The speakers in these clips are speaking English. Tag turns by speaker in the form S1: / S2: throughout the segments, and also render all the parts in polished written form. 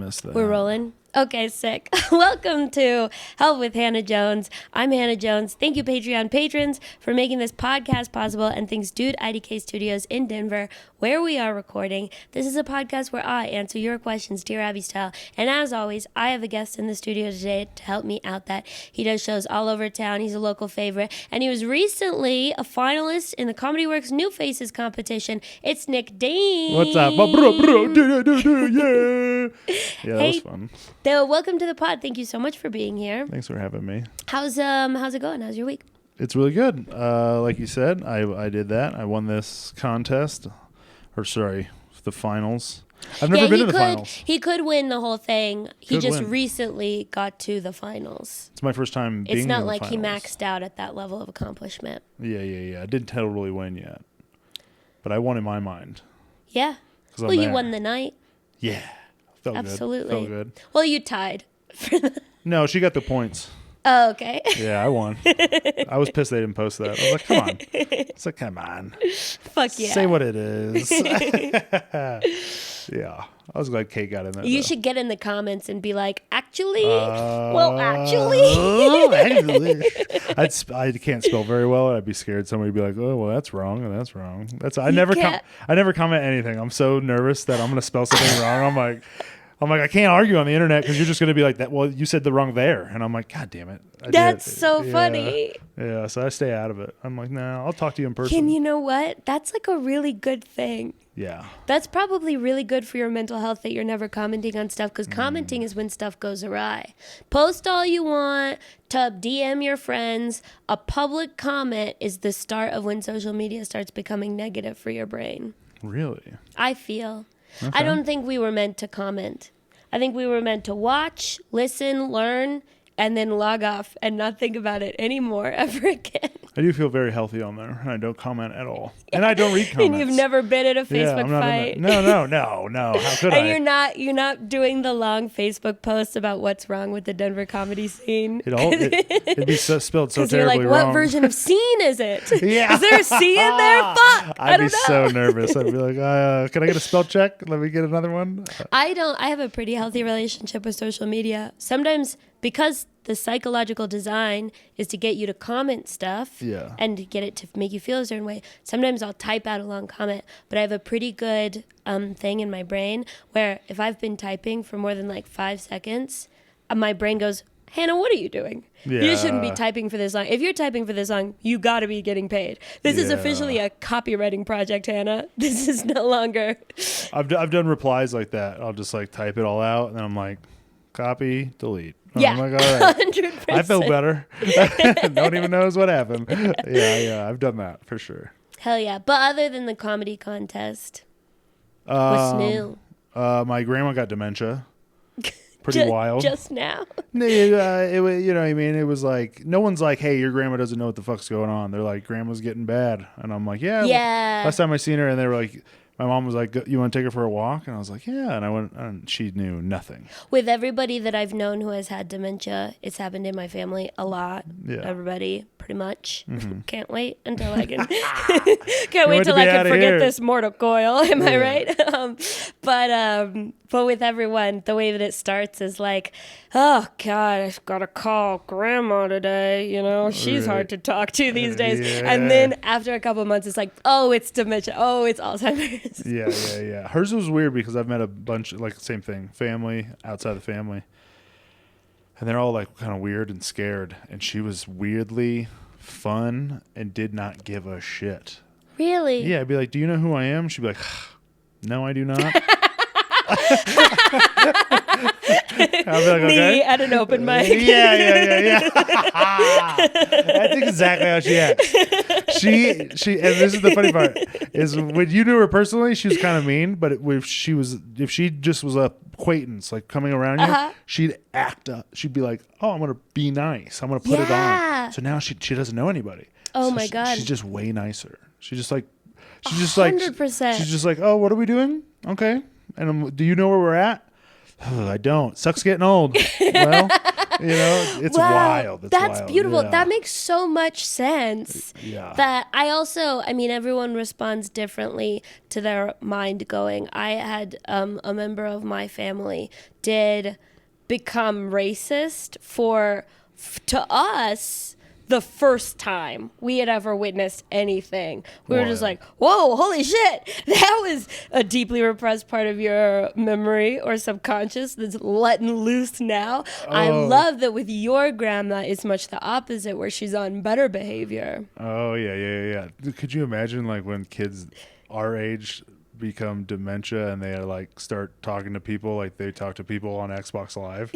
S1: missed that.
S2: We're rolling? Okay, sick. Welcome to Help with Hannah Jones. I'm Hannah Jones. Thank you, Patreon patrons, for making this podcast possible, and thanks Dude IDK Studios in Denver, where we are recording. This is a podcast where I answer your questions, Dear Abby style. And as always, I have a guest in the studio today to help me out that. He does shows all over town. He's a local favorite, and he was recently a finalist in the Comedy Works New Faces competition. It's Nick Dean.
S1: What's up? Oh, bro, yeah. Yeah, that was fun.
S2: Welcome to the pod. Thank you so much for being here.
S1: Thanks for having me.
S2: How's it going? How's your week?
S1: It's really good. Like you said, I did that. I won this contest, the finals. I've never been to the finals.
S2: He could win the whole thing. He
S1: Could
S2: just
S1: win.
S2: recently got to the finals.
S1: It's my first time being
S2: It's
S1: in
S2: not
S1: the
S2: like he
S1: finals.
S2: maxed out at that level of accomplishment.
S1: Yeah. I didn't totally win yet, but I won in my mind.
S2: Yeah.
S1: 'Cause I'm
S2: Well, you
S1: there.
S2: won the night.
S1: Yeah. Felt
S2: Absolutely.
S1: Good. Felt good.
S2: Well, you tied.
S1: No, she got the points.
S2: Oh, okay.
S1: Yeah, I won. I was pissed they didn't post that. I was like, come on. It's like, come on.
S2: Fuck yeah.
S1: Say what it is. Yeah. I was glad Kate got in there.
S2: You
S1: though.
S2: should get in the comments and be like, actually,
S1: I can't spell very well. I'd be scared somebody would be like, "Oh, well, that's wrong, and that's wrong." I never comment anything. I'm so nervous that I'm going to spell something wrong. I'm like, I can't argue on the internet because you're just going to be like that. Well, you said the wrong there, and I'm like, God damn it.
S2: That's so funny.
S1: Yeah, so I stay out of it. I'm like, nah, I'll talk to you in person.
S2: And you know what? That's like a really good thing.
S1: Yeah.
S2: That's probably really good for your mental health that you're never commenting on stuff, because commenting is when stuff goes awry. Post all you want, DM your friends. A public comment is the start of when social media starts becoming negative for your brain.
S1: Really?
S2: I feel.
S1: Okay.
S2: I don't think we were meant to comment. I think we were meant to watch, listen, learn, and then log off and not think about it anymore ever again.
S1: I do feel very healthy on there, and I don't comment at all. And I don't read comments.
S2: And you've never been in a Facebook
S1: I'm not
S2: fight.
S1: No. How could I?
S2: And you're not doing the long Facebook posts about what's wrong with the Denver comedy scene.
S1: It'd be spelled so
S2: Because you're
S1: terribly
S2: like,
S1: wrong.
S2: what version of scene is it?
S1: Yeah.
S2: Is there a C in there? Fuck.
S1: I'd be
S2: don't know.
S1: so nervous. I'd be like, can I get a spell check? Let me get another one.
S2: I have a pretty healthy relationship with social media. Sometimes, because the psychological design is to get you to comment stuff and to get it to make you feel a certain way. Sometimes I'll type out a long comment, but I have a pretty good thing in my brain where if I've been typing for more than like 5 seconds, my brain goes, Hannah, what are you doing?
S1: Yeah.
S2: You shouldn't be typing for this long. If you're typing for this long, you got to be getting paid. This is officially a copywriting project, Hannah. This is no longer.
S1: I've done replies like that. I'll just like type it all out, and then I'm like, copy, delete.
S2: Yeah,
S1: I'm like, all right.
S2: 100%.
S1: I feel better. No one even knows what happened. Yeah, I've done that for sure.
S2: Hell yeah. But other than the comedy contest, what's new?
S1: My grandma got dementia. Pretty wild.
S2: Just now?
S1: It was, you know what I mean? It was like, no one's like, hey, your grandma doesn't know what the fuck's going on. They're like, grandma's getting bad. And I'm like, yeah.
S2: Yeah.
S1: Last time I seen her, and they were like, my mom was like, you want to take her for a walk? And I was like, yeah. And I went, and she knew nothing.
S2: With everybody that I've known who has had dementia, it's happened in my family a lot.
S1: Yeah.
S2: Everybody, pretty much.
S1: Mm-hmm.
S2: Can't wait until I can. Can't wait till
S1: to
S2: I
S1: be
S2: can
S1: outta
S2: forget
S1: here.
S2: this mortal coil. Am I right? But with everyone, the way that it starts is like, oh God, I've got to call grandma today. You know, she's hard to talk to these days.
S1: Yeah.
S2: And then after a couple of months, it's like, oh, it's dementia. Oh, it's Alzheimer's.
S1: Yeah. Hers was weird because I've met a bunch, like, same thing, family, outside the family. And they're all, like, kind of weird and scared. And she was weirdly fun and did not give a shit.
S2: Really?
S1: Yeah, I'd be like, do you know who I am? She'd be like, no, I do not. I'd be like, okay.
S2: Me at an open mic.
S1: Yeah. That's exactly how she acts. She, and this is the funny part, is when you knew her personally, she was kind of mean, but if she just was a acquaintance, like coming around you, she'd act up. She'd be like, oh, I'm going to be nice. I'm going to put it on. So now she doesn't know anybody.
S2: Oh
S1: so
S2: my God.
S1: She's just way nicer. She's just like,
S2: 100%.
S1: She's just like, oh, what are we doing? Okay. And do you know where we're at? I don't. Sucks getting old. Well, It's
S2: Wow,
S1: wild. It's
S2: that's
S1: wild.
S2: beautiful.
S1: Yeah.
S2: That makes so much sense.
S1: Yeah.
S2: That I mean, everyone responds differently to their mind going. I had a member of my family did become racist to us, the first time we had ever witnessed anything. We were just
S1: Wild.
S2: like, whoa, holy shit. That was a deeply repressed part of your memory or subconscious that's letting loose now. I
S1: Oh.
S2: love that with your grandma, it's much the opposite, where she's on better behavior.
S1: Oh yeah. Could you imagine like when kids our age become dementia and they like start talking to people like they talk to people on Xbox Live?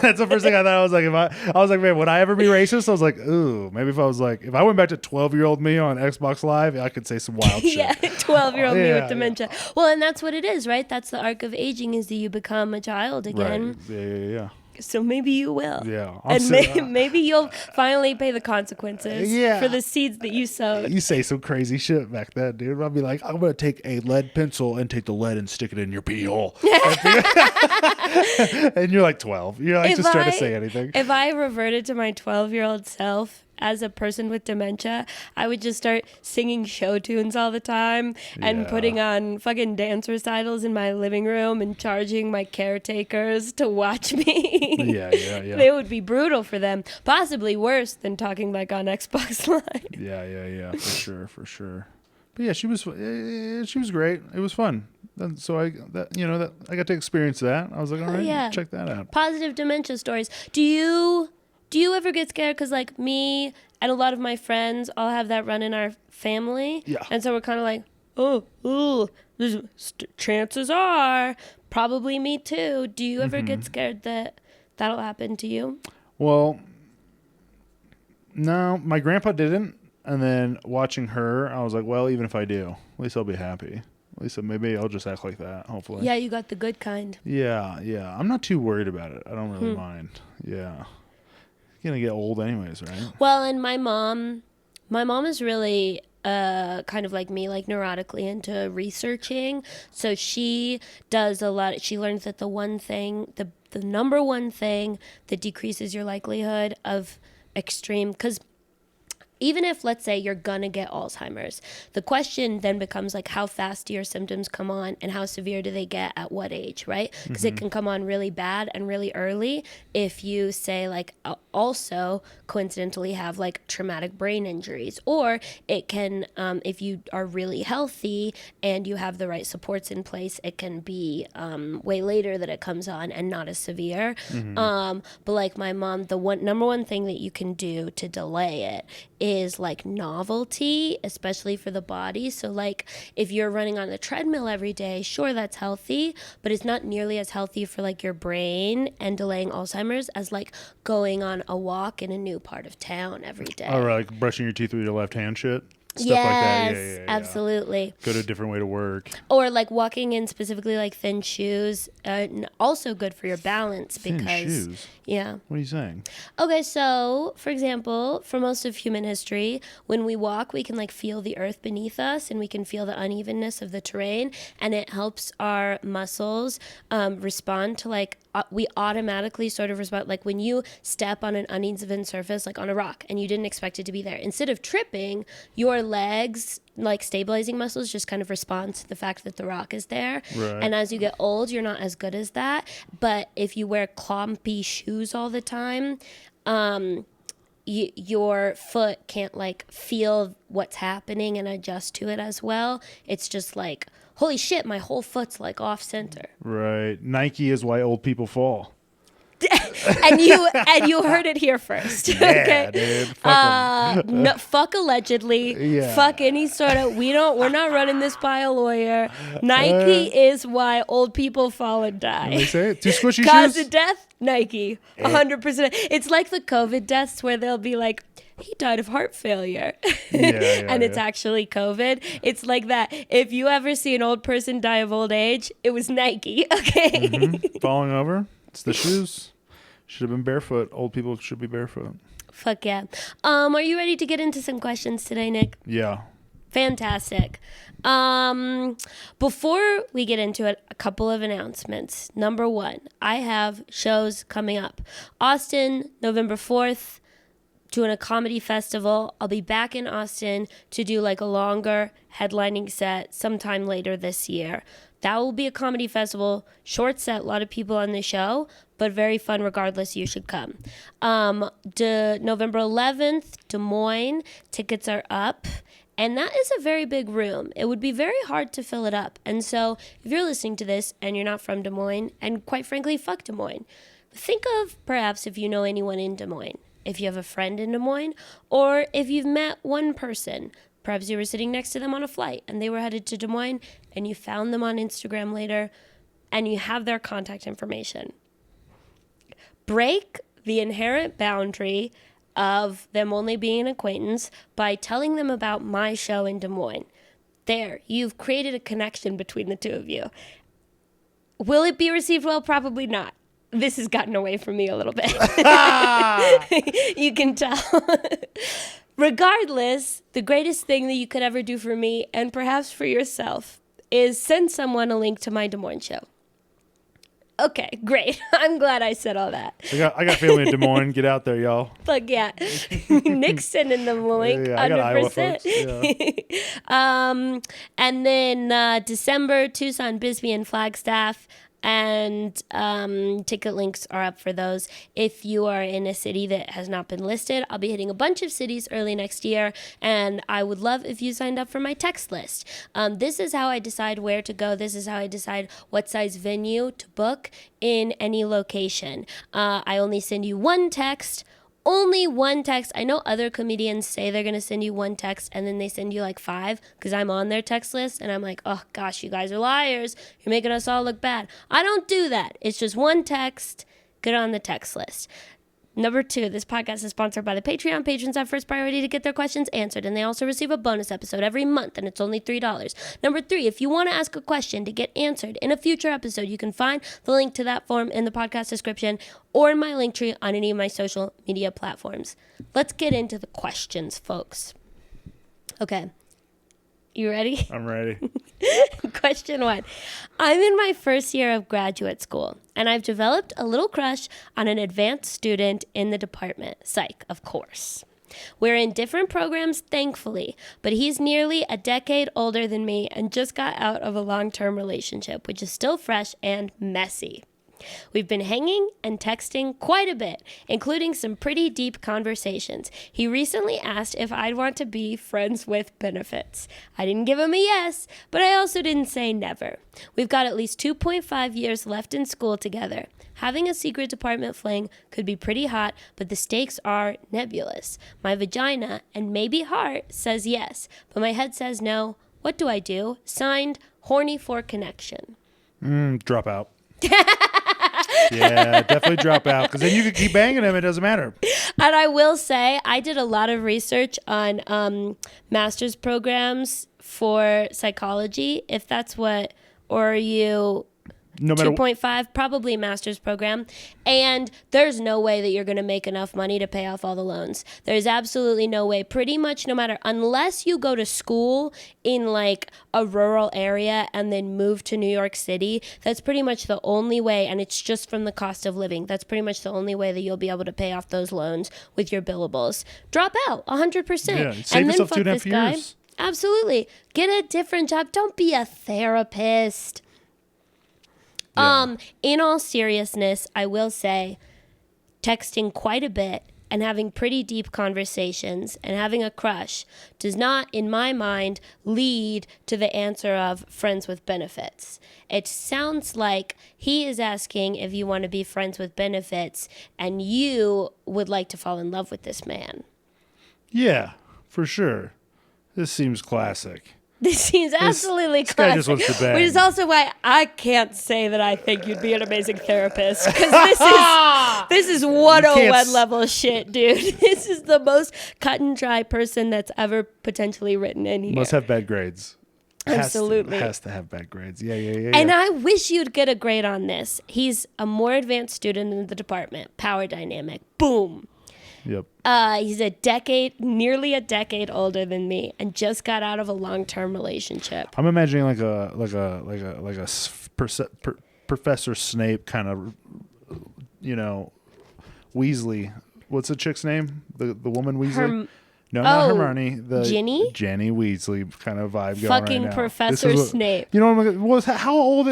S1: That's the first thing I thought. I was like, I was like, man, would I ever be racist? I was like, ooh, maybe if I went back to 12-year-old me on Xbox Live, I could say some wild shit.
S2: Yeah, 12-year-old me
S1: Yeah,
S2: with dementia. Well, and that's what it is, right? That's the arc of aging, is that you become a child again.
S1: Right. Yeah.
S2: So maybe you will.
S1: Yeah.
S2: And maybe you'll finally pay the consequences for the seeds that you sowed.
S1: You say some crazy shit back then, dude. I'll be like, I'm going to take a lead pencil and take the lead and stick it in your pee hole. And you're like 12. You're like just trying to say anything.
S2: If I reverted to my 12-year-old self as a person with dementia, I would just start singing show tunes all the time and putting on fucking dance recitals in my living room and charging my caretakers to watch me.
S1: Yeah.
S2: It would be brutal for them. Possibly worse than talking like on Xbox Live.
S1: Yeah. For sure. But yeah, she was great. It was fun. And so I got to experience that. I was like, all right, check that out.
S2: Positive dementia stories. Do you ever get scared? Because like me and a lot of my friends all have that run in our family.
S1: Yeah.
S2: And so we're kind of like, chances are probably me too. Do you ever get scared that that'll happen to you?
S1: Well, no, my grandpa didn't. And then watching her, I was like, well, even if I do, at least I'll be happy. At least maybe I'll just act like that, hopefully.
S2: Yeah, you got the good kind.
S1: Yeah. I'm not too worried about it. I don't really mind. Yeah. You're going to get old anyways, right?
S2: Well, and my mom is really kind of like me, like neurotically into researching. So she does a lot. She learns that the number one thing that decreases your likelihood of extreme, because even if, let's say, you're gonna get Alzheimer's, the question then becomes like, how fast do your symptoms come on and how severe do they get at what age, right? Because it can come on really bad and really early if you say like also coincidentally have like traumatic brain injuries, or it can, if you are really healthy and you have the right supports in place, it can be way later that it comes on and not as severe. But like my mom, the number one thing that you can do to delay it is like novelty, especially for the body. So like if you're running on the treadmill every day, sure, that's healthy, but it's not nearly as healthy for like your brain and delaying Alzheimer's as like going on a walk in a new part of town every day.
S1: Oh, right, like brushing your teeth with your left hand shit? Stuff
S2: yes,
S1: like that. Yeah.
S2: Absolutely.
S1: Go to a different way to work.
S2: Or like walking in specifically like thin shoes, also good for your balance because
S1: Thin shoes?
S2: Yeah.
S1: What are you saying?
S2: Okay, so for example, for most of human history, when we walk, we can like feel the earth beneath us and we can feel the unevenness of the terrain, and it helps our muscles respond to like we automatically sort of respond, like when you step on an uneven surface, like on a rock, and you didn't expect it to be there. Instead of tripping, your legs, like stabilizing muscles, just kind of respond to the fact that the rock is there.
S1: Right.
S2: And as you get old, you're not as good as that. But if you wear clumpy shoes all the time, your foot can't like feel what's happening and adjust to it as well. It's just like, holy shit, my whole foot's like off center.
S1: Right. Nike is why old people fall.
S2: and you heard it here first.
S1: Yeah,
S2: Okay,
S1: dude. Fuck 'em.
S2: no, fuck allegedly.
S1: Yeah.
S2: Fuck any sort of. We're not running this by a lawyer. Nike is why old people fall and die.
S1: They say it. Too squishy
S2: Cause
S1: shoes.
S2: of death, Nike, 100%. It's like the COVID deaths where they'll be like, he died of heart failure. And it's actually COVID. It's like that. If you ever see an old person die of old age, it was Nike. Okay.
S1: Falling over. It's the shoes. Should have been barefoot. Old people should be barefoot.
S2: Fuck yeah. Are you ready to get into some questions today, Nick?
S1: Yeah.
S2: Fantastic. Before we get into it, a couple of announcements. Number one, I have shows coming up. Austin, November 4th, doing a comedy festival. I'll be back in Austin to do like a longer headlining set sometime later this year. That will be a comedy festival, short set, a lot of people on the show, but very fun regardless. You should come. November 11th, Des Moines, tickets are up. And that is a very big room. It would be very hard to fill it up. And so if you're listening to this and you're not from Des Moines, and quite frankly, fuck Des Moines, think of perhaps if you know anyone in Des Moines, if you have a friend in Des Moines, or if you've met one person, perhaps you were sitting next to them on a flight and they were headed to Des Moines and you found them on Instagram later and you have their contact information. Break the inherent boundary of them only being an acquaintance by telling them about my show in Des Moines. There, you've created a connection between the two of you. Will it be received well? Probably not. This has gotten away from me a little bit. You can tell. Regardless, the greatest thing that you could ever do for me, and perhaps for yourself, is send someone a link to my Des Moines show. Okay, great. I'm glad I said all that.
S1: I got family in Des Moines. Get out there, y'all.
S2: Fuck yeah. Nick's sending them the link.
S1: Yeah, I got Iowa
S2: 100%.
S1: folks. Yeah.
S2: And then December, Tucson, Bisbee, and Flagstaff. And ticket links are up for those. If you are in a city that has not been listed, I'll be hitting a bunch of cities early next year, and I would love if you signed up for my text list. This is how I decide where to go. This is how I decide what size venue to book in any location. I only send you one text. Only one text. I know other comedians say they're going to send you one text and then they send you like 5 because I'm on their text list and I'm like, oh gosh, you guys are liars. You're making us all look bad. I don't do that. It's just one text. Get on the text list. Number 2, this podcast is sponsored by the Patreon. Patrons have first priority to get their questions answered, and they also receive a bonus episode every month, and it's only $3. Number 3, if you want to ask a question to get answered in a future episode, you can find the link to that form in the podcast description or in my link tree on any of my social media platforms. Let's get into the questions, folks. Okay. You ready?
S1: I'm ready.
S2: Question 1. I'm in my first year of graduate school, and I've developed a little crush on an advanced student in the department, psych, of course. We're in different programs, thankfully, but he's nearly a decade older than me and just got out of a long-term relationship, which is still fresh and messy. We've been hanging and texting quite a bit, including some pretty deep conversations. He recently asked if I'd want to be friends with benefits. I didn't give him a yes, but I also didn't say never. We've got at least 2.5 years left in school together. Having a secret department fling could be pretty hot, but the stakes are nebulous. My vagina and maybe heart says yes, but my head says no. What do I do? Signed, horny for connection.
S1: Drop out. Yeah, definitely drop out because then you can keep banging him. It doesn't matter.
S2: And I will say, I did a lot of research on master's programs for psychology. If that's what, or you...
S1: No matter
S2: 2.5, probably a master's program. And there's no way that you're going to make enough money to pay off all the loans. There's absolutely no way. Pretty much no matter, unless you go to school in like a rural area and then move to New York City, that's pretty much the only way. And it's just from the cost of living. That's pretty much the only way that you'll be able to pay off those loans with your billables. Drop out 100%.
S1: Yeah, save yourself 2.5 years.
S2: Absolutely. Get a different job. Don't be a therapist.
S1: Yeah.
S2: In all seriousness, I will say texting quite a bit and having pretty deep conversations and having a crush does not, in my mind, lead to the answer of friends with benefits. It sounds like he is asking if you want to be friends with benefits and you would like to fall in love with this man.
S1: Yeah, for sure. This seems classic.
S2: This seems absolutely
S1: this
S2: classic.
S1: guy just wants to bang.
S2: Which is also why I can't say that I think you'd be an amazing therapist. Because this is 101 level shit, dude. This is the most cut and dry person that's ever potentially written in here.
S1: Must have bad grades.
S2: Absolutely.
S1: Has to have bad grades. Yeah.
S2: And I wish you'd get a grade on this. He's a more advanced student in the department. Power dynamic. Boom.
S1: Yep.
S2: He's nearly a decade older than me, and just got out of a long-term relationship.
S1: I'm imagining like a Professor Snape kind of, Weasley. What's the chick's name? The woman Weasley? No, not Hermione.
S2: Ginny?
S1: Jenny Weasley kind of vibe going
S2: Fucking
S1: right now.
S2: Professor Snape.
S1: You know how old?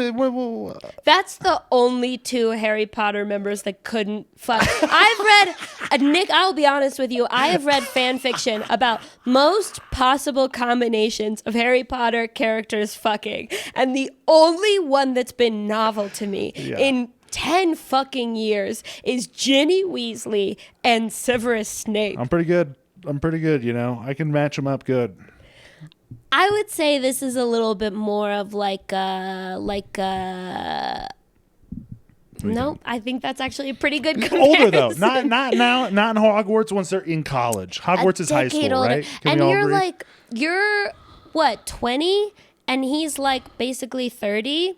S2: That's the only two Harry Potter members that couldn't fuck. I've read, Nick, I'll be honest with you, I have read fan fiction about most possible combinations of Harry Potter characters fucking. And the only one that's been novel to me in 10 fucking years is Ginny Weasley and Severus Snape.
S1: I'm pretty good, I can match them up good.
S2: I would say this is a little bit more of like no, I think that's actually a pretty good comparison.
S1: Older though, not now, not in Hogwarts once they're in college. Hogwarts is high school, older. Right?
S2: And you're what, 20, and he's like basically 30.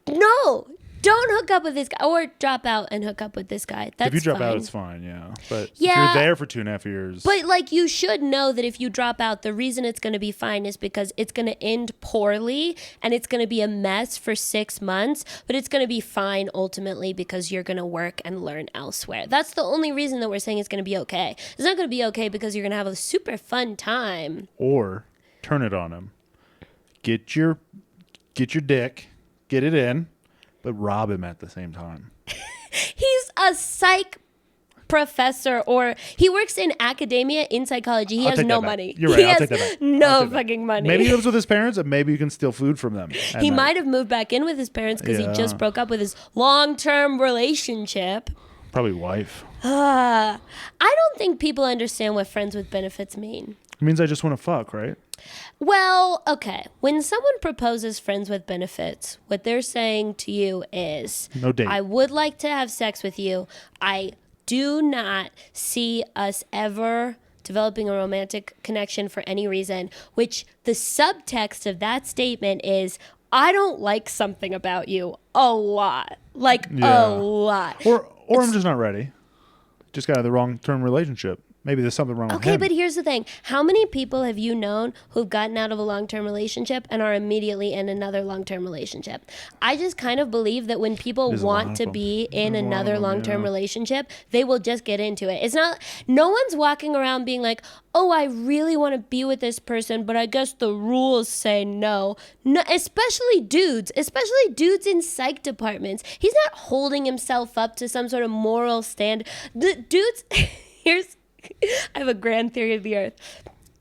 S2: No, don't hook up with this guy, or drop out and hook up with this guy. That's
S1: if you drop
S2: fine.
S1: out, it's fine, yeah. But if you're there for 2.5 years.
S2: But like, you should know that if you drop out, the reason it's going to be fine is because it's going to end poorly and it's going to be a mess for 6 months, but it's going to be fine ultimately because you're going to work and learn elsewhere. That's the only reason that we're saying it's going to be okay. It's not going to be okay because you're going to have a super fun time.
S1: Or turn it on him. Get your dick, get it in, but rob him at the same time.
S2: He's a psych professor, or he works in academia in psychology. He has no money.
S1: You're right. I'll take that back.
S2: No fucking money.
S1: Maybe he lives with his parents, and maybe you can steal food from them.
S2: He might have moved back in with his parents because he just broke up with his long-term relationship.
S1: Probably wife.
S2: I don't think people understand what friends with benefits mean.
S1: It means I just want to fuck, right?
S2: Well, okay. When someone proposes friends with benefits, what they're saying to you is,
S1: no date.
S2: I would like to have sex with you. I do not see us ever developing a romantic connection for any reason, which the subtext of that statement is, I don't like something about you a lot. Like, a lot.
S1: Or I'm just not ready. Just got out of the wrong-term relationship. Maybe there's something wrong with him.
S2: Okay, but here's the thing. How many people have you known who've gotten out of a long-term relationship and are immediately in another long-term relationship? I just kind of believe that when people want to be in another long-term relationship, they will just get into it. It's not, no one's walking around being like, oh, I really want to be with this person, but I guess the rules say no. No, especially dudes in psych departments. He's not holding himself up to some sort of moral stand. The dudes, I have a grand theory of the earth.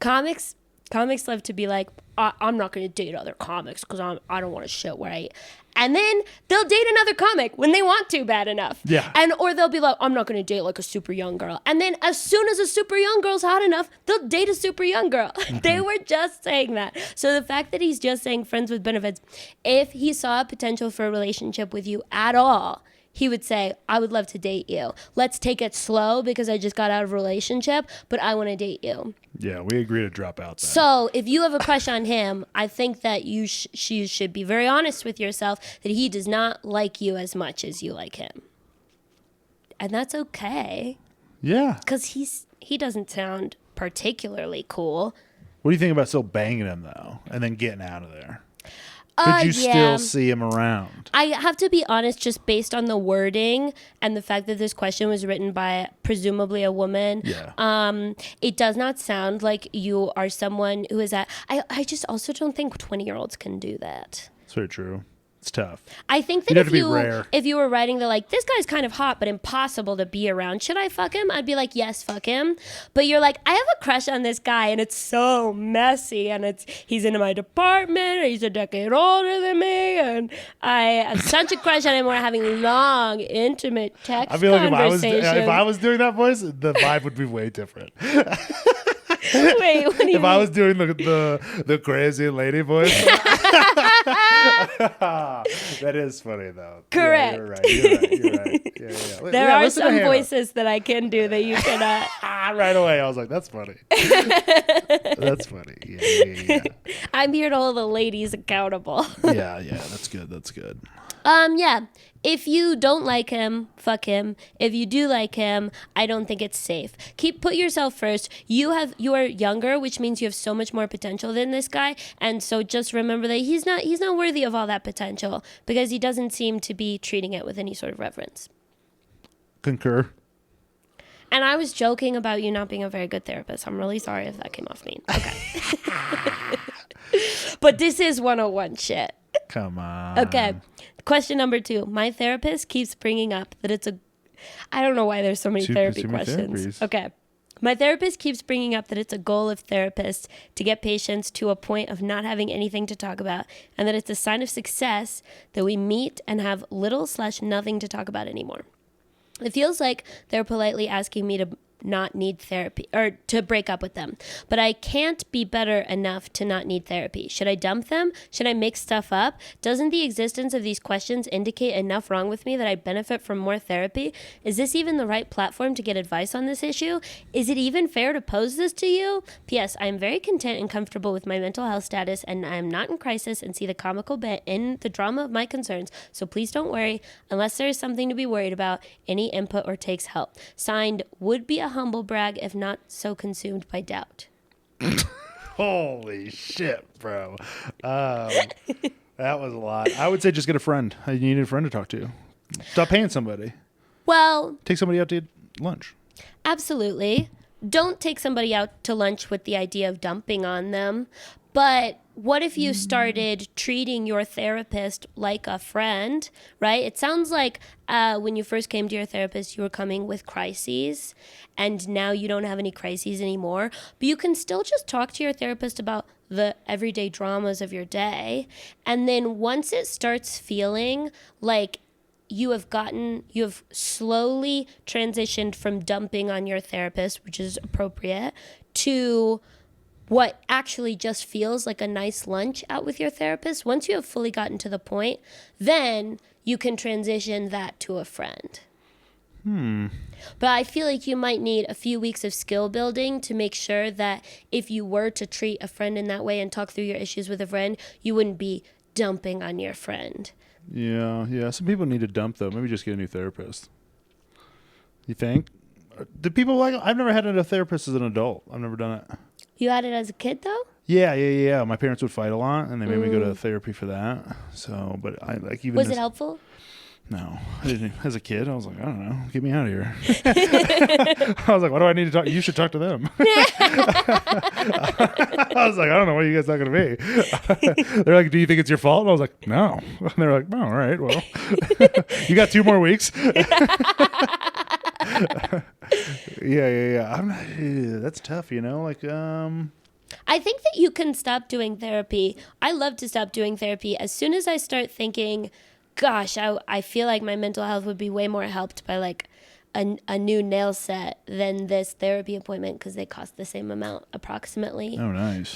S2: Comics love to be like, I'm not going to date other comics because I don't want to show where I eat. And then they'll date another comic when they want to bad enough.
S1: Yeah.
S2: Or they'll be like, I'm not going to date like a super young girl. And then as soon as a super young girl's hot enough, they'll date a super young girl. Mm-hmm. They were just saying that. So the fact that he's just saying friends with benefits, if he saw a potential for a relationship with you at all, he would say, I would love to date you. Let's take it slow because I just got out of a relationship, but I want to date you.
S1: Yeah, we agree to drop out then.
S2: So if you have a crush on him, I think that you should be very honest with yourself that he does not like you as much as you like him. And that's okay.
S1: Yeah.
S2: Because he doesn't sound particularly cool.
S1: What do you think about still banging him, though, and then getting out of there? Could you still see him around?
S2: I have to be honest, just based on the wording and the fact that this question was written by presumably a woman.
S1: Yeah.
S2: It does not sound like you are someone who is at. I just also don't think 20-year-olds can do that.
S1: That's very true. It's tough.
S2: I think that if you were writing the like, this guy's kind of hot but impossible to be around, should I fuck him? I'd be like, yes, fuck him. But you're like, I have a crush on this guy and it's so messy and he's in my department or he's a decade older than me and I have such a crush on him. We're having long, intimate text conversations.
S1: I feel like if I was doing that voice, the vibe would be way different.
S2: Wait, what do you mean?
S1: I was doing the crazy lady voice. That is funny though.
S2: Correct.
S1: Yeah, you're right. Yeah.
S2: There are some voices that I can do that you cannot.
S1: Right away, I was like, that's funny. That's funny. Yeah.
S2: I'm here to hold the ladies accountable.
S1: Yeah, that's good.
S2: Yeah. If you don't like him, fuck him. If you do like him, I don't think it's safe. Put yourself first. You are younger, which means you have so much more potential than this guy. And so just remember that he's not worthy of all that potential because he doesn't seem to be treating it with any sort of reverence.
S1: Concur.
S2: And I was joking about you not being a very good therapist. I'm really sorry if that came off mean. Okay. But this is 101 shit.
S1: Come on.
S2: Okay. Question number 2. My therapist keeps bringing up that I don't know why there's so many therapy questions. Okay. My therapist keeps bringing up that it's a goal of therapists to get patients to a point of not having anything to talk about, and that it's a sign of success that we meet and have little/nothing to talk about anymore. It feels like they're politely asking me to not need therapy or to break up with them, but I can't be better enough to not need therapy. Should I dump them? Should I make stuff up? Doesn't the existence of these questions indicate enough wrong with me that I benefit from more therapy? Is this even the right platform to get advice on this issue? Is it even fair to pose this to you? P.S. I am very content and comfortable with my mental health status, and I am not in crisis and see the comical bit in the drama of my concerns, so please don't worry. Unless there is something to be worried about, any input or takes help. Signed, would be a humble brag if not so consumed by doubt.
S1: Holy shit, bro. That was a lot. I would say just get a friend. You need a friend to talk to. Stop paying somebody.
S2: Well,
S1: take somebody out to eat lunch.
S2: Absolutely. Don't take somebody out to lunch with the idea of dumping on them. But what if you started treating your therapist like a friend, right? It sounds like when you first came to your therapist, you were coming with crises, and now you don't have any crises anymore. But you can still just talk to your therapist about the everyday dramas of your day. And then once it starts feeling like you have slowly transitioned from dumping on your therapist, which is appropriate, to what actually just feels like a nice lunch out with your therapist, once you have fully gotten to the point, then you can transition that to a friend. But I feel like you might need a few weeks of skill building to make sure that if you were to treat a friend in that way and talk through your issues with a friend, you wouldn't be dumping on your friend.
S1: Yeah. Some people need to dump, though. Maybe just get a new therapist. You think? Do people like... I've never had a therapist as an adult. I've never done it.
S2: You had it as a kid, though?
S1: Yeah. My parents would fight a lot, and they made me go to therapy for that. So, but I like even...
S2: Was it helpful?
S1: No. I didn't, as a kid, I was like, I don't know. Get me out of here. I was like, what do I need to talk? You should talk to them. I was like, I don't know what you guys talking to me. They're like, do you think it's your fault? And I was like, no. And they're like, oh, all right, well, you got 2 more weeks. Yeah. That's tough, you know? Like,
S2: I think that you can stop doing therapy. I love to stop doing therapy. As soon as I start thinking, gosh, I feel like my mental health would be way more helped by like a new nail set than this therapy appointment because they cost the same amount approximately.
S1: Oh, nice.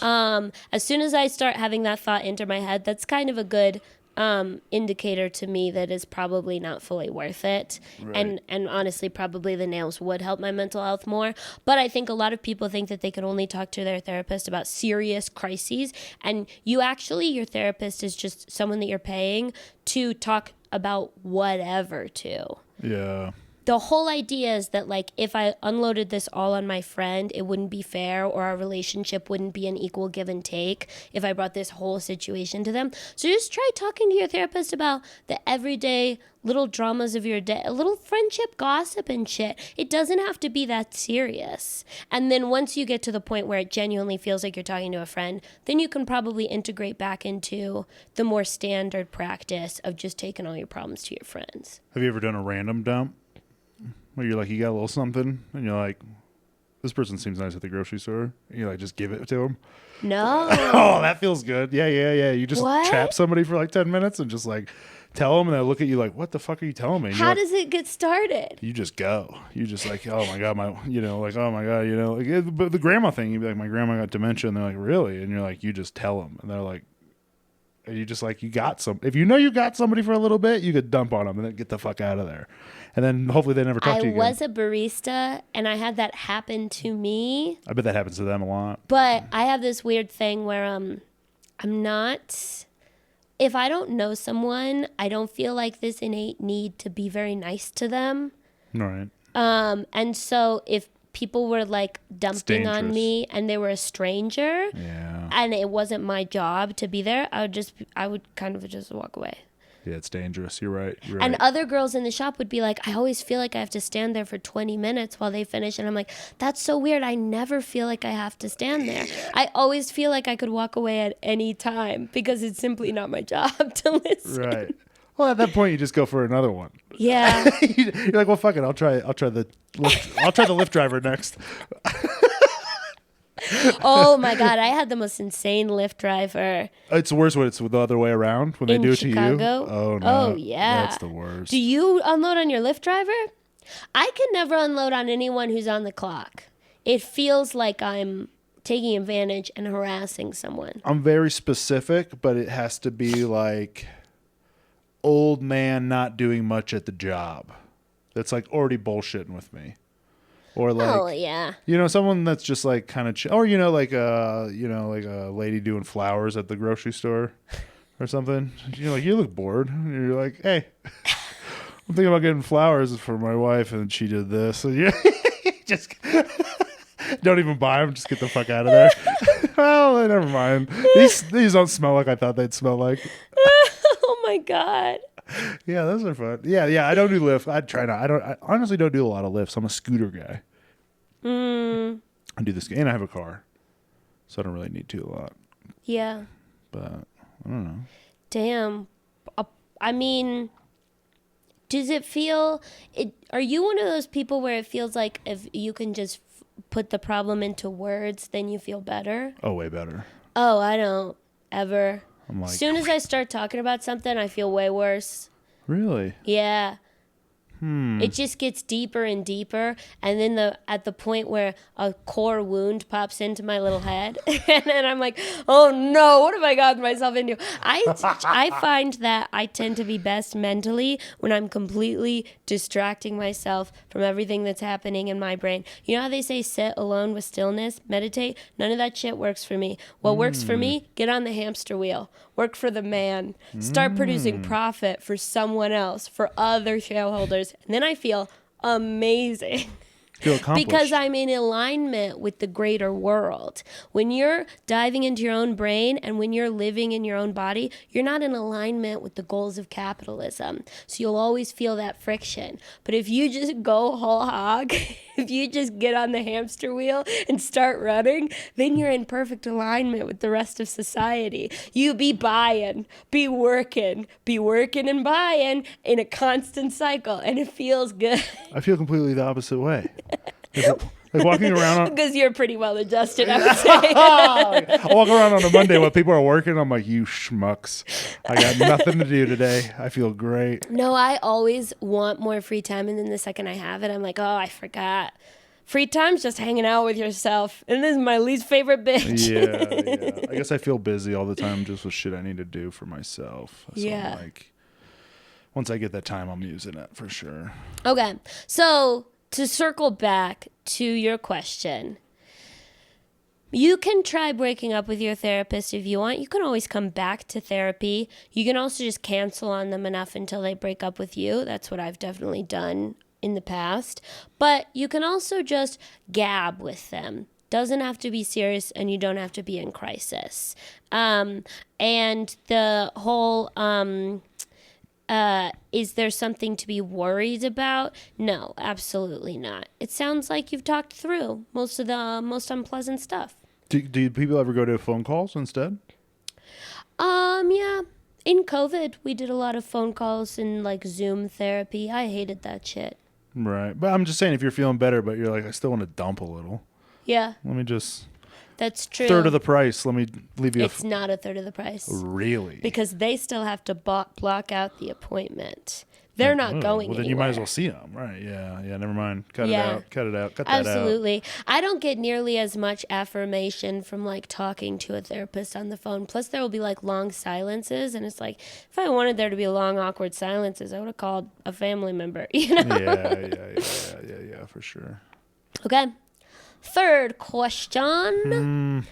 S2: As soon as I start having that thought enter my head, that's kind of a good indicator to me that is probably not fully worth it. Right. And honestly, probably the nails would help my mental health more. But I think a lot of people think that they can only talk to their therapist about serious crises. And your therapist is just someone that you're paying to talk about whatever to.
S1: Yeah.
S2: The whole idea is that, like, if I unloaded this all on my friend, it wouldn't be fair, or our relationship wouldn't be an equal give and take if I brought this whole situation to them. So just try talking to your therapist about the everyday little dramas of your day, a little friendship gossip and shit. It doesn't have to be that serious. And then once you get to the point where it genuinely feels like you're talking to a friend, then you can probably integrate back into the more standard practice of just taking all your problems to your friends.
S1: Have you ever done a random dump? Where you're like, you got a little something, and you're like, this person seems nice at the grocery store. And you like, just give it to them.
S2: No.
S1: Oh, that feels good. Yeah. You just trap somebody for like 10 minutes and just like tell them, and they look at you like, what the fuck are you telling me?
S2: How does it get started?
S1: You just go. You just like, oh my God, but the grandma thing, you'd be like, my grandma got dementia, and they're like, really? And you're like, you just tell them, and they're like, you just like, you got some. If you know you got somebody for a little bit, you could dump on them and then get the fuck out of there. And then hopefully they never talk to you again.
S2: I was a barista, and I had that happen to me.
S1: I bet that happens to them a lot.
S2: But I have this weird thing where I'm not if I don't know someone, I don't feel like this innate need to be very nice to them.
S1: Right.
S2: And so if people were like dumping on
S1: dangerous.
S2: me and they were a stranger
S1: Yeah.
S2: and it wasn't my job to be there, I would kind of just walk away.
S1: Yeah, it's dangerous. You're right. You're
S2: And
S1: right.
S2: other girls in the shop would be like, I always feel like I have to stand there for 20 minutes while they finish. And I'm like, that's so weird. I never feel like I have to stand there. I always feel like I could walk away at any time because it's simply not my job to listen.
S1: Right. Well, at that point, you just go for another one.
S2: Yeah.
S1: You're like, well, fuck it. I'll try the Lyft driver next.
S2: Oh my God. I had the most insane Lyft driver.
S1: It's worse when it's the other way around, when they
S2: In
S1: do it
S2: Chicago?
S1: to you. Oh, no.
S2: Oh, yeah.
S1: That's the worst.
S2: Do you unload on your Lyft driver? I can never unload on anyone who's on the clock. It feels like I'm taking advantage and harassing someone.
S1: I'm very specific, but it has to be like old man not doing much at the job. That's like already bullshitting with me. Or like,
S2: Oh, yeah.
S1: Someone that's just like kind of, or like a lady doing flowers at the grocery store or something. You look bored. And you're like, hey, I'm thinking about getting flowers for my wife, and she did this. So you just don't even buy them. Just get the fuck out of there. Well, never mind. These don't smell like I thought they'd smell like.
S2: Oh my God.
S1: Yeah, those are fun. Yeah. I don't do Lyft. I try not. I honestly don't do a lot of Lyfts. I'm a scooter guy. I do this, and I have a car, so I don't really need to a lot.
S2: Yeah.
S1: But I don't know.
S2: Damn. I mean, does it feel? Are you one of those people where it feels like if you can just put the problem into words, then you feel better?
S1: Oh, way better.
S2: Oh, I don't ever.
S1: I'm like,
S2: As soon as I start talking about something, I feel way worse.
S1: really?
S2: Yeah. It just gets deeper and deeper, and then at the point where a core wound pops into my little head, and then I'm like, oh no, what have I gotten myself into? I find that I tend to be best mentally when I'm completely distracting myself from everything that's happening in my brain. You know how they say sit alone with stillness, meditate? None of that shit works for me. What works for me? Get on the hamster wheel. Work for the man. Start producing profit for someone else, for other shareholders. And then I feel amazing.
S1: Feel accomplished.
S2: Because I'm in alignment with the greater world. When you're diving into your own brain and when you're living in your own body, you're not in alignment with the goals of capitalism. So you'll always feel that friction. But if you just go whole hog, if you just get on the hamster wheel and start running, then you're in perfect alignment with the rest of society. You be buying, be working and buying in a constant cycle, and it feels good.
S1: I feel completely the opposite way. Like walking around on,
S2: Because you're pretty well adjusted, I would say.
S1: I walk around on a Monday while people are working. I'm like, you schmucks. I got nothing to do today. I feel great.
S2: No, I always want more free time, and then the second I have it, I'm like, oh, I forgot. Free time's just hanging out with yourself, and this is my least favorite bitch.
S1: Yeah. I guess I feel busy all the time just with shit I need to do for myself. So
S2: Yeah.
S1: I'm like, once I get that time, I'm using it for sure.
S2: Okay, so to circle back to your question, you can try breaking up with your therapist if you want. You can always come back to therapy. You can also just cancel on them enough until they break up with you. That's what I've definitely done in the past. But you can also just gab with them. Doesn't have to be serious, and you don't have to be in crisis. And the whole is there something to be worried about? No, absolutely not. It sounds like you've talked through most of the most unpleasant stuff.
S1: Do people ever go to phone calls instead?
S2: Yeah. In COVID, we did a lot of phone calls and like Zoom therapy. I hated that shit.
S1: Right. But I'm just saying, if you're feeling better, but you're like, I still want to dump a little.
S2: Yeah,
S1: Let me just
S2: that's true.
S1: third of the price. Let me leave you.
S2: It's not a third of the price.
S1: Really?
S2: Because they still have to block out the appointment. They're not going
S1: Well,
S2: anywhere.
S1: then you might as well see them. Right. Yeah. Never mind. Cut
S2: Yeah.
S1: it out. Cut that out.
S2: Absolutely. I don't get nearly as much affirmation from like talking to a therapist on the phone. Plus there will be like long silences, and it's like if I wanted there to be long awkward silences, I would have called a family member, you know?
S1: Yeah, for sure.
S2: Okay. Third question.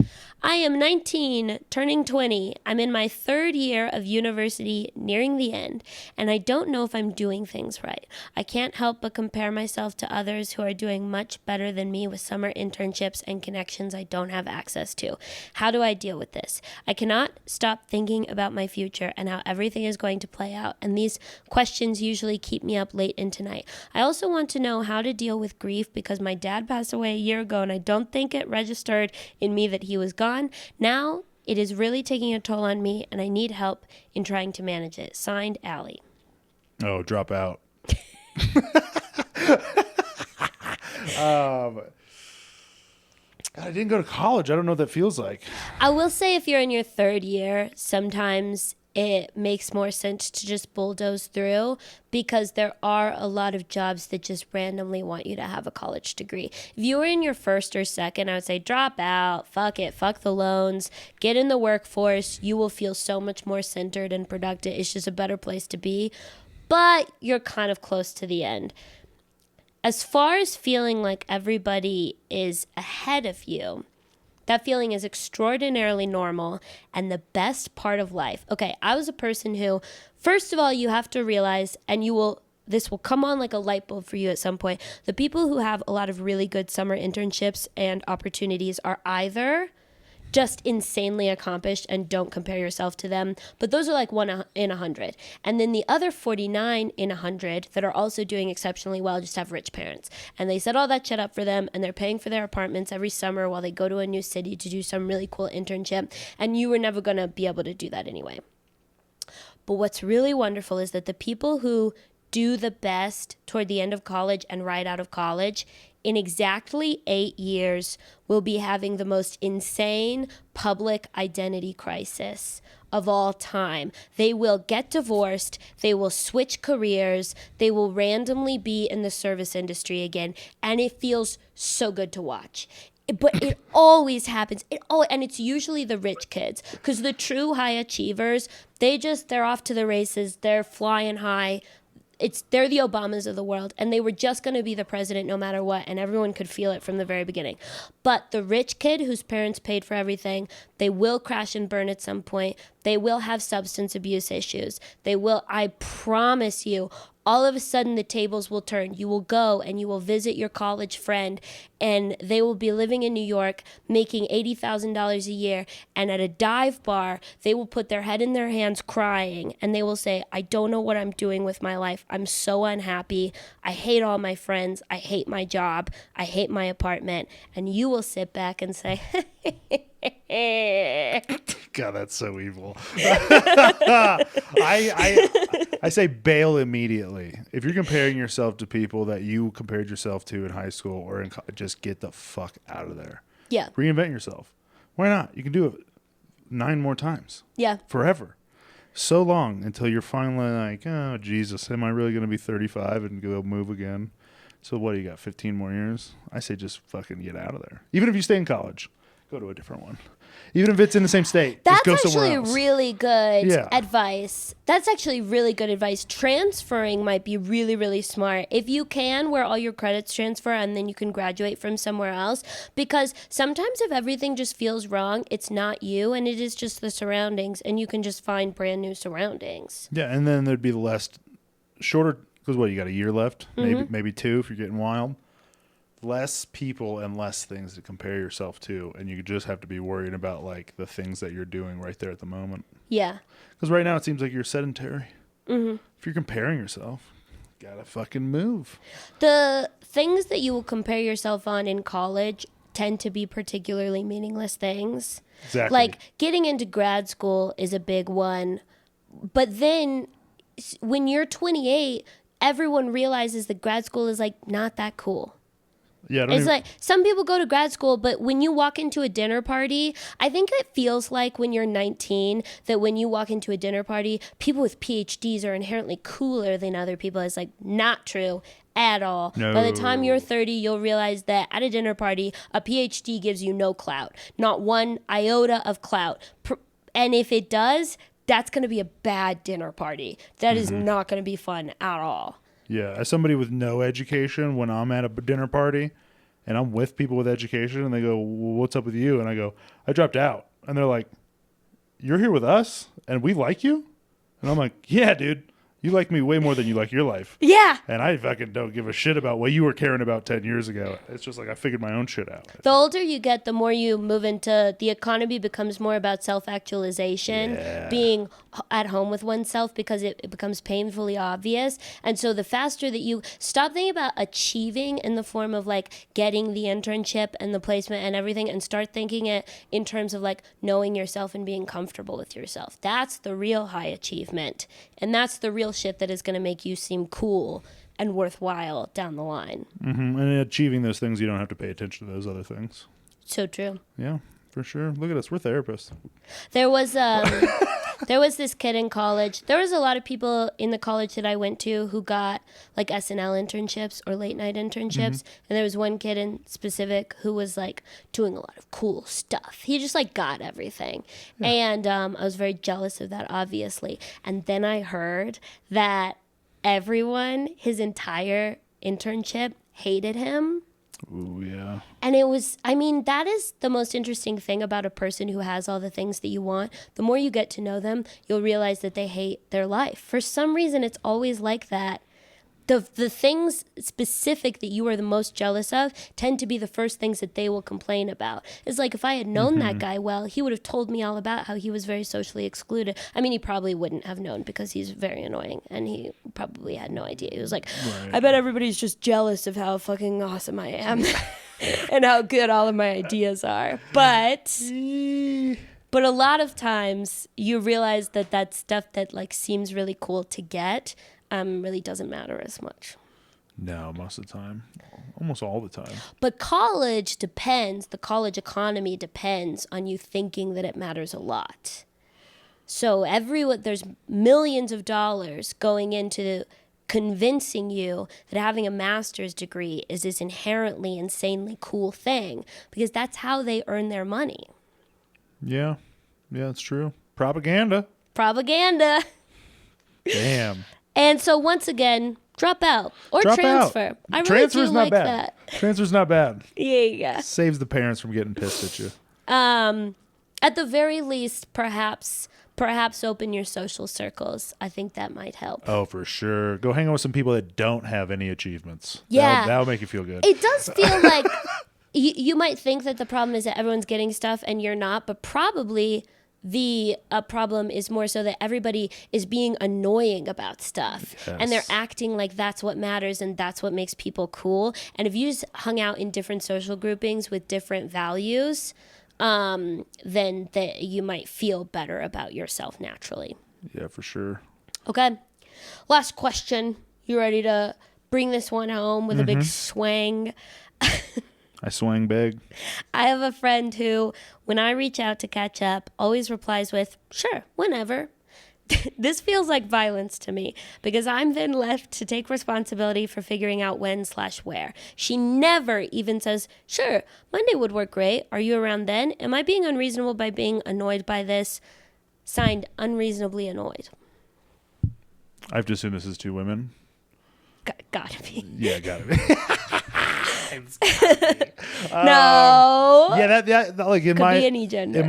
S2: I am 19, turning 20. I'm in my third year of university, nearing the end, and I don't know if I'm doing things right. I can't help but compare myself to others who are doing much better than me with summer internships and connections I don't have access to. How do I deal with this? I cannot stop thinking about my future and how everything is going to play out, and these questions usually keep me up late into night. I also want to know how to deal with grief because my dad passed away a year ago and I don't think it registered in me that he was gone. Now it is really taking a toll on me and I need help in trying to manage it. Signed, Allie.
S1: Oh, drop out. God, I didn't go to college. I don't know what that feels like.
S2: I will say if you're in your third year, sometimes it makes more sense to just bulldoze through because there are a lot of jobs that just randomly want you to have a college degree. If you were in your first or second, I would say drop out, fuck it, fuck the loans, get in the workforce. You will feel so much more centered and productive. It's just a better place to be, but you're kind of close to the end. As far as feeling like everybody is ahead of you, that feeling is extraordinarily normal and the best part of life. Okay, I was a person who, first of all, you have to realize, and this will come on like a light bulb for you at some point. The people who have a lot of really good summer internships and opportunities are either just insanely accomplished and don't compare yourself to them. But those are like 1 in 100. And then the other 49 in 100 that are also doing exceptionally well just have rich parents. And they set all that shit up for them and they're paying for their apartments every summer while they go to a new city to do some really cool internship. And you were never going to be able to do that anyway. But what's really wonderful is that the people who do the best toward the end of college and right out of college in exactly 8 years will be having the most insane public identity crisis of all time. They will get divorced, they will switch careers, they will randomly be in the service industry again, and it feels so good to watch. But it always happens. And it's usually the rich kids, because the true high achievers, they're off to the races, they're flying high. They're the Obamas of the world, and they were just going to be the president no matter what, and everyone could feel it from the very beginning. But the rich kid whose parents paid for everything, they will crash and burn at some point. They will have substance abuse issues. I promise you, all of a sudden the tables will turn. You will go and you will visit your college friend, and they will be living in New York making $80,000 a year, and at a dive bar they will put their head in their hands crying and they will say, I don't know what I'm doing with my life. I'm so unhappy. I hate all my friends. I hate my job. I hate my apartment. And you will sit back and say,
S1: God, that's so evil. I say bail immediately. If you're comparing yourself to people that you compared yourself to in high school or in college, just get the fuck out of there.
S2: Yeah.
S1: Reinvent yourself. Why not? You can do it 9 more times.
S2: Yeah.
S1: Forever. So long until you're finally like, oh, Jesus, am I really going to be 35 and go move again? So what do you got, 15 more years? I say just fucking get out of there. Even if you stay in college, go to a different one. Even if it's in the same state,
S2: that's
S1: just go somewhere
S2: actually
S1: else.
S2: really good advice. That's actually really good advice. Transferring might be really, really smart. If you can, where all your credits transfer and then you can graduate from somewhere else. Because sometimes if everything just feels wrong, it's not you and it is just the surroundings, and you can just find brand new surroundings.
S1: Yeah, and then there'd be shorter, because what, you got a year left? Maybe 2 if you're getting wild. Less people and less things to compare yourself to, and you just have to be worried about like the things that you're doing right there at the moment.
S2: Yeah.
S1: Because right now it seems like you're sedentary.
S2: Mm-hmm.
S1: If you're comparing yourself, gotta fucking move.
S2: The things that you will compare yourself on in college tend to be particularly meaningless things.
S1: Exactly.
S2: Like getting into grad school is a big one, but then when you're 28, everyone realizes that grad school is like not that cool.
S1: Yeah,
S2: it's like some people go to grad school, but when you walk into a dinner party, I think it feels like when you're 19 that when you walk into a dinner party, people with PhDs are inherently cooler than other people. It's like not true at all.
S1: No.
S2: By the time you're 30, you'll realize that at a dinner party, a PhD gives you no clout, not one iota of clout. And if it does, that's going to be a bad dinner party. That is not going to be fun at all.
S1: Yeah, as somebody with no education, when I'm at a dinner party and I'm with people with education, and they go, well, what's up with you? And I go, I dropped out. And they're like, you're here with us and we like you? And I'm like, yeah, dude, you like me way more than you like your life.
S2: Yeah.
S1: And I fucking don't give a shit about what you were caring about 10 years ago. It's just like I figured my own shit out.
S2: The older you get, the more you move into the economy becomes more about self-actualization, being at home with oneself because it becomes painfully obvious. And so the faster that you stop thinking about achieving in the form of like getting the internship and the placement and everything and start thinking it in terms of like knowing yourself and being comfortable with yourself. That's the real high achievement. And that's the real shit that is going to make you seem cool and worthwhile down the line.
S1: Mm-hmm. And in achieving those things, you don't have to pay attention to those other things.
S2: So true.
S1: Yeah, for sure. Look at us. We're therapists.
S2: There was this kid in college. There was a lot of people in the college that I went to who got like SNL internships or late night internships. And there was one kid in specific who was like doing a lot of cool stuff. He just like got everything. Yeah. And I was very jealous of that, obviously. And then I heard that everyone, his entire internship, hated him.
S1: Ooh, yeah.
S2: And it was, I mean, that is the most interesting thing about a person who has all the things that you want. The more you get to know them, you'll realize that they hate their life. For some reason, it's always like that. The things specific that you are the most jealous of tend to be the first things that they will complain about. It's like if I had known that guy well, he would have told me all about how he was very socially excluded. I mean, he probably wouldn't have known because he's very annoying and he probably had no idea. He was like, I bet everybody's just jealous of how fucking awesome I am and how good all of my ideas are. But a lot of times you realize that stuff that like seems really cool to get really doesn't matter as much.
S1: No, most of the time. Almost all the time.
S2: But college depends, the college economy depends on you thinking that it matters a lot. So there's millions of dollars going into convincing you that having a master's degree is this inherently insanely cool thing because that's how they earn their money.
S1: Yeah. Yeah, it's true. Propaganda. Damn.
S2: And so once again, drop out or transfer. I really
S1: Transfer's
S2: do
S1: not
S2: like
S1: bad.
S2: that.
S1: Transfer's not bad.
S2: Yeah.
S1: Saves the parents from getting pissed at you.
S2: At the very least, perhaps open your social circles. I think that might help.
S1: Oh, for sure. Go hang out with some people that don't have any achievements.
S2: Yeah.
S1: That'll make you feel good.
S2: It does feel like you might think that the problem is that everyone's getting stuff and you're not, but probably the problem is more so that everybody is being annoying about stuff. Yes. And they're acting like that's what matters and that's what makes people cool. And if you just hung out in different social groupings with different values, then you might feel better about yourself naturally.
S1: Yeah, for sure.
S2: Okay. Last question. You ready to bring this one home with a big swang?
S1: I swang big.
S2: I have a friend who, when I reach out to catch up, always replies with, sure, whenever. This feels like violence to me because I'm then left to take responsibility for figuring out when/where. She never even says, sure, Monday would work great. Are you around then? Am I being unreasonable by being annoyed by this? Signed, unreasonably annoyed.
S1: I have to assume this is two women.
S2: Gotta be.
S1: Yeah, gotta be.
S2: No.
S1: Yeah, that like in
S2: Could
S1: my
S2: be any gender.
S1: in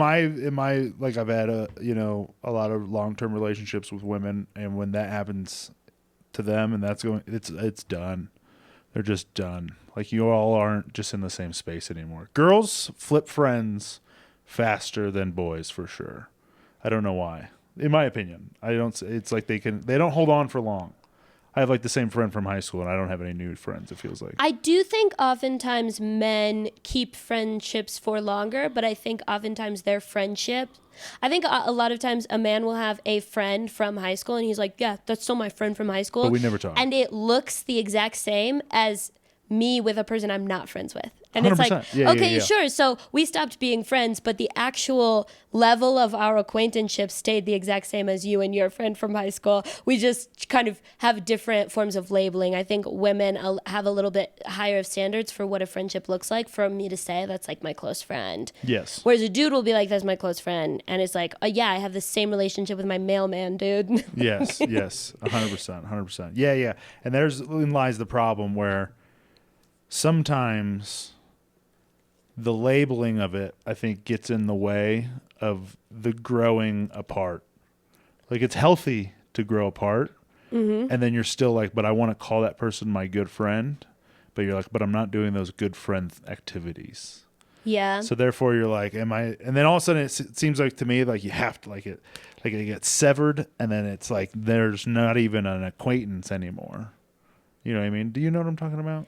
S1: my like I've had a lot of long-term relationships with women, and when that happens to them and it's done. They're just done. Like you all aren't just in the same space anymore. Girls flip friends faster than boys for sure. I don't know why. In my opinion, it's like they don't hold on for long. I have like the same friend from high school and I don't have any new friends, it feels like.
S2: I do think oftentimes men keep friendships for longer, but I think oftentimes their friendships, I think a lot of times a man will have a friend from high school and he's like, yeah, that's still my friend from high school.
S1: But we never talk.
S2: And it looks the exact same as me with a person I'm not friends with. And it's like,
S1: yeah.
S2: sure. So we stopped being friends, but the actual level of our acquaintanceship stayed the exact same as you and your friend from high school. We just kind of have different forms of labeling. I think women have a little bit higher of standards for what a friendship looks like. For me to say that's like my close friend.
S1: Yes.
S2: Whereas a dude will be like, that's my close friend. And it's like, oh, yeah, I have the same relationship with my mailman, dude.
S1: Yes. 100%. Yeah. And therein lies the problem where sometimes the labeling of it, I think, gets in the way of the growing apart. Like, it's healthy to grow apart, and then you're still like, but I want to call that person my good friend, but you're like, but I'm not doing those good friend activities.
S2: Yeah.
S1: So therefore you're like, am I? And then all of a sudden it seems like to me like you have to like it gets severed, and then it's like there's not even an acquaintance anymore. You know what I mean? Do you know what I'm talking about?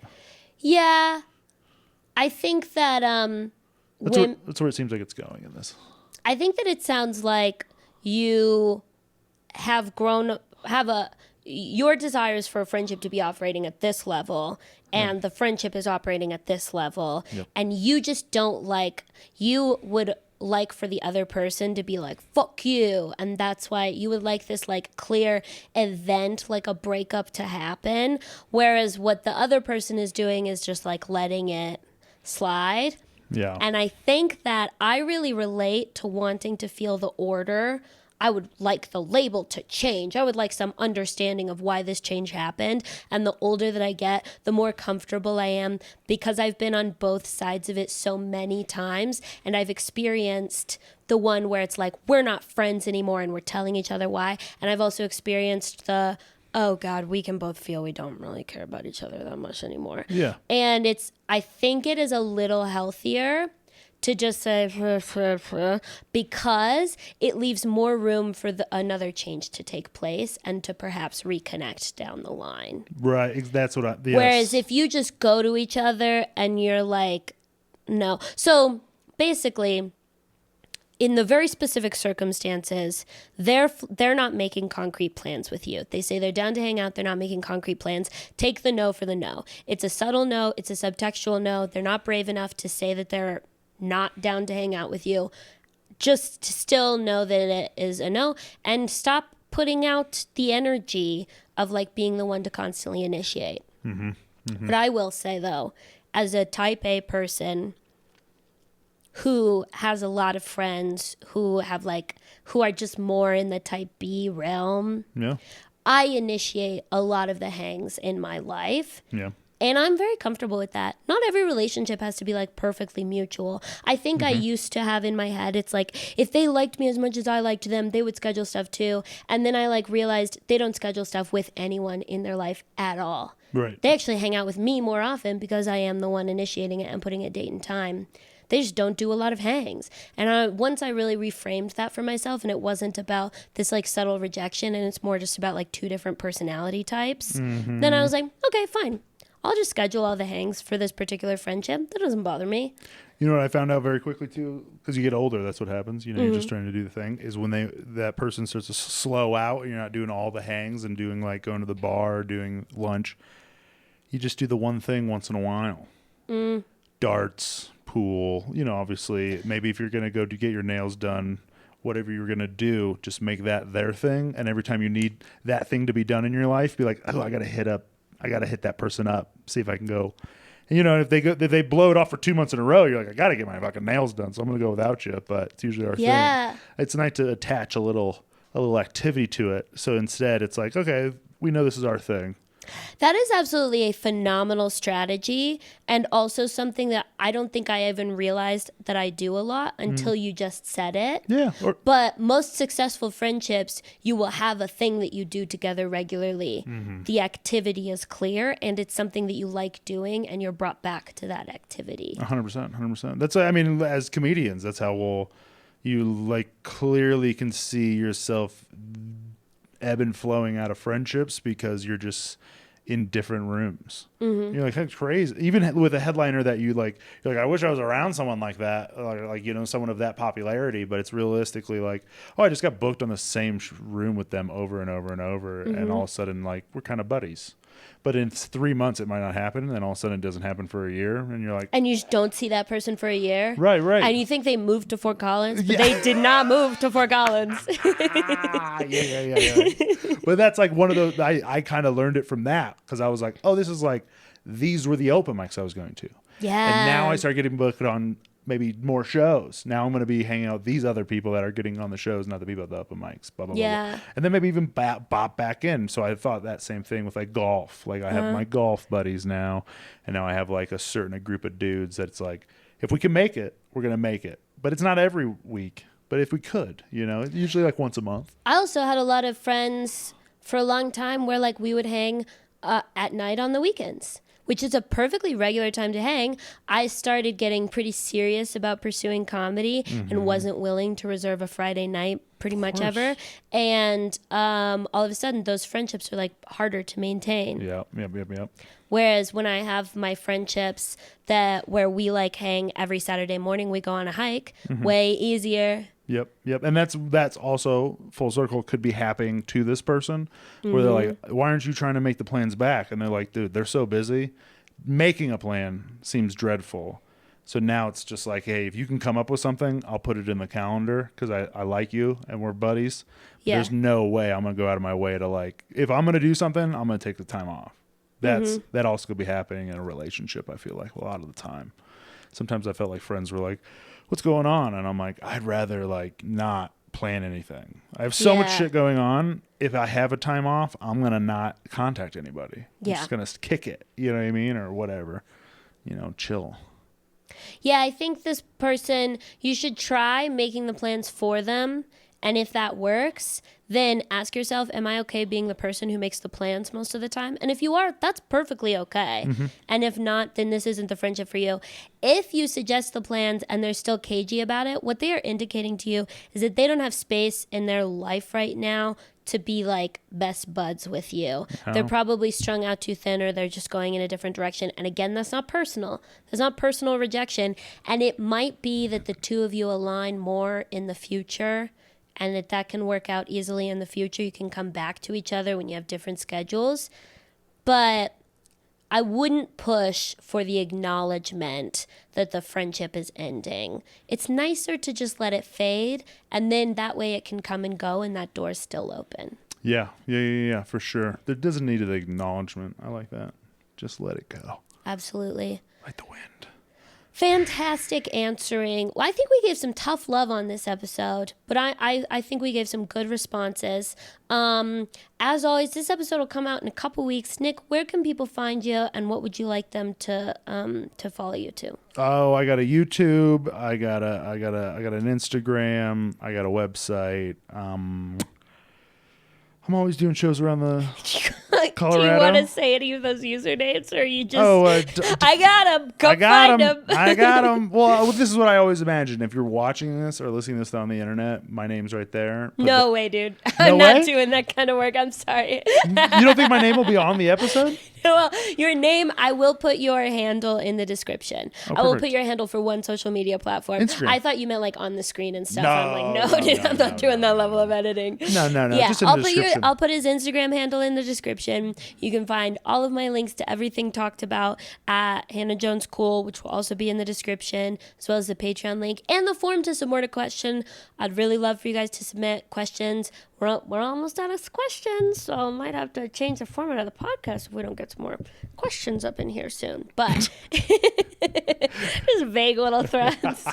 S2: Yeah. I think that
S1: That's where it seems like it's going in this.
S2: I think that it sounds like you have your desires for a friendship to be operating at this level, and the friendship is operating at this level, and you just don't like, you would like for the other person to be like, fuck you, and that's why you would like this like clear event, like a breakup to happen, whereas what the other person is doing is just like letting it slide.
S1: Yeah.
S2: And I think that I really relate to wanting to feel the order. I would like the label to change. I would like some understanding of why this change happened. And the older that I get, the more comfortable I am, because I've been on both sides of it so many times. And I've experienced the one where it's like, we're not friends anymore and we're telling each other why. And I've also experienced the, oh God, we can both feel we don't really care about each other that much anymore.
S1: Yeah.
S2: And I think it is a little healthier to just say, because it leaves more room for another change to take place and to perhaps reconnect down the line.
S1: Right. That's what yes.
S2: Whereas if you just go to each other and you're like, no. So basically, in the very specific circumstances, they're not making concrete plans with you. They say they're down to hang out. They're not making concrete plans. Take the no for the no. It's a subtle no. It's a subtextual no. They're not brave enough to say that they're not down to hang out with you. Just to still know that it is a no, and stop putting out the energy of like being the one to constantly initiate. Mm-hmm. Mm-hmm. But I will say though, as a type A person who has a lot of friends who are just more in the type B realm, I initiate a lot of the hangs in my life. Yeah. And I'm very comfortable with that. Not every relationship has to be like perfectly mutual. I think I used to have in my head, it's like, if they liked me as much as I liked them, they would schedule stuff too. And then I like realized they don't schedule stuff with anyone in their life at all. Right. They actually hang out with me more often because I am the one initiating it and putting a date and time. They just don't do a lot of hangs. And once I really reframed that for myself, and it wasn't about this like subtle rejection, and it's more just about like two different personality types, then I was like, okay, fine. I'll just schedule all the hangs for this particular friendship. That doesn't bother me.
S1: You know what I found out very quickly too? Because you get older, that's what happens. You know, you're just trying to do the thing. Is when that person starts to slow out, and you're not doing all the hangs and doing like going to the bar, or doing lunch. You just do the one thing once in a while. Darts, pool. You know, obviously, maybe if you're gonna go to get your nails done, whatever you're gonna do, just make that their thing. And every time you need that thing to be done in your life, be like, oh, I gotta hit that person up, see if I can go. And, you know, if they blow it off for 2 months in a row, you're like, I got to get my fucking nails done, so I'm going to go without you. But it's usually our thing. It's nice to attach a little activity to it. So instead, it's like, okay, we know this is our thing.
S2: That is absolutely a phenomenal strategy, and also something that I don't think I even realized that I do a lot until you just said it. Yeah. But most successful friendships, you will have a thing that you do together regularly. The activity is clear, and it's something that you like doing, and you're brought back to that activity.
S1: 100%. That's, I mean, as comedians, that's how you like clearly can see yourself ebb and flowing out of friendships because you're just in different rooms. You're like, that's crazy. Even with a headliner that you're like, I wish I was around someone like that, like you know, someone of that popularity. But it's realistically like, oh, I just got booked on the same room with them over and over and over, and all of a sudden, like, we're kind of buddies. But in 3 months, it might not happen, and then all of a sudden, it doesn't happen for a year, and you're like,
S2: and you just don't see that person for a year,
S1: right? And
S2: you think they moved to Fort Collins, but they did not move to Fort Collins.
S1: Yeah. But that's like one of those. I kind of learned it from that because I was like, oh, this is like, these were the open mics I was going to. Yeah. And now I start getting booked on maybe more shows. Now I'm going to be hanging out with these other people that are getting on the shows, not the people at the open mics, blah, blah, blah. And then maybe even bop back in. So I thought that same thing with like golf. Like I have my golf buddies now, and now I have like a group of dudes that's like, if we can make it, we're going to make it. But it's not every week. But if we could, usually like once a month.
S2: I also had a lot of friends for a long time where like we would hang at night on the weekends, which is a perfectly regular time to hang. I started getting pretty serious about pursuing comedy and wasn't willing to reserve a Friday night pretty much ever. And all of a sudden, those friendships are like harder to maintain.
S1: Yep.
S2: Whereas when I have my friendships where we like hang every Saturday morning, we go on a hike, way easier.
S1: Yep. And that's also full circle could be happening to this person where they're like, why aren't you trying to make the plans back? And they're like, dude, they're so busy. Making a plan seems dreadful. So now it's just like, hey, if you can come up with something, I'll put it in the calendar because I like you and we're buddies. Yeah. There's no way I'm going to go out of my way to like, if I'm going to do something, I'm going to take the time off. That also could be happening in a relationship, I feel like, a lot of the time. Sometimes I felt like friends were like, what's going on? And I'm like, I'd rather like not plan anything. I have so much shit going on. If I have a time off, I'm going to not contact anybody. I'm just going to kick it. You know what I mean? Or whatever. Chill.
S2: Yeah, I think this person, you should try making the plans for them. And if that works, then ask yourself, am I okay being the person who makes the plans most of the time? And if you are, that's perfectly okay. And if not, then this isn't the friendship for you. If you suggest the plans and they're still cagey about it, what they are indicating to you is that they don't have space in their life right now to be like best buds with you. They're probably strung out too thin or they're just going in a different direction. And again, that's not personal. That's not personal rejection. And it might be that the two of you align more in the future and that can work out easily in the future. You can come back to each other when you have different schedules. But I wouldn't push for the acknowledgement that the friendship is ending. It's nicer to just let it fade, and then that way it can come and go, and that door's still open.
S1: Yeah, for sure. There doesn't need an acknowledgement. I like that. Just let it go.
S2: Absolutely.
S1: Like the wind.
S2: Fantastic answering. Well, I think we gave some tough love on this episode, but I think we gave some good responses. As always, this episode will come out in a couple weeks. Nick, where can people find you, and what would you like them to follow you to?
S1: Oh, I got a YouTube. I got an Instagram. I got a website. I'm always doing shows around the Colorado.
S2: Do you want to say any of those usernames, or you just? I got them. Go find them.
S1: I got them. Well, this is what I always imagine. If you're watching this or listening to this on the internet, my name's right there.
S2: No way, dude. I'm not doing that kind of work. I'm sorry.
S1: You don't think my name will be on the episode?
S2: Well, your name, I will put your handle in the description. I will put your handle for one social media platform.
S1: Instagram.
S2: I thought you meant like on the screen and stuff. I'm like, no, dude, I'm not doing that level of editing.
S1: No.
S2: Yeah,
S1: just in the description.
S2: I'll put his Instagram handle in the description. You can find all of my links to everything talked about at Hannah Jones Cool, which will also be in the description, as well as the Patreon link and the form to submit a question. I'd really love for you guys to submit questions. We're almost out of questions, so I might have to change the format of the podcast if we don't get some more questions up in here soon. But just vague little threads.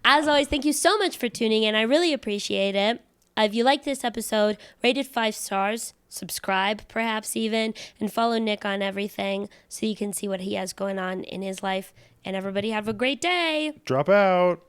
S2: As always, thank you so much for tuning in. I really appreciate it. If you like this episode, rate it 5 stars, subscribe perhaps even, and follow Nick on everything so you can see what he has going on in his life. And everybody have a great day.
S1: Drop out.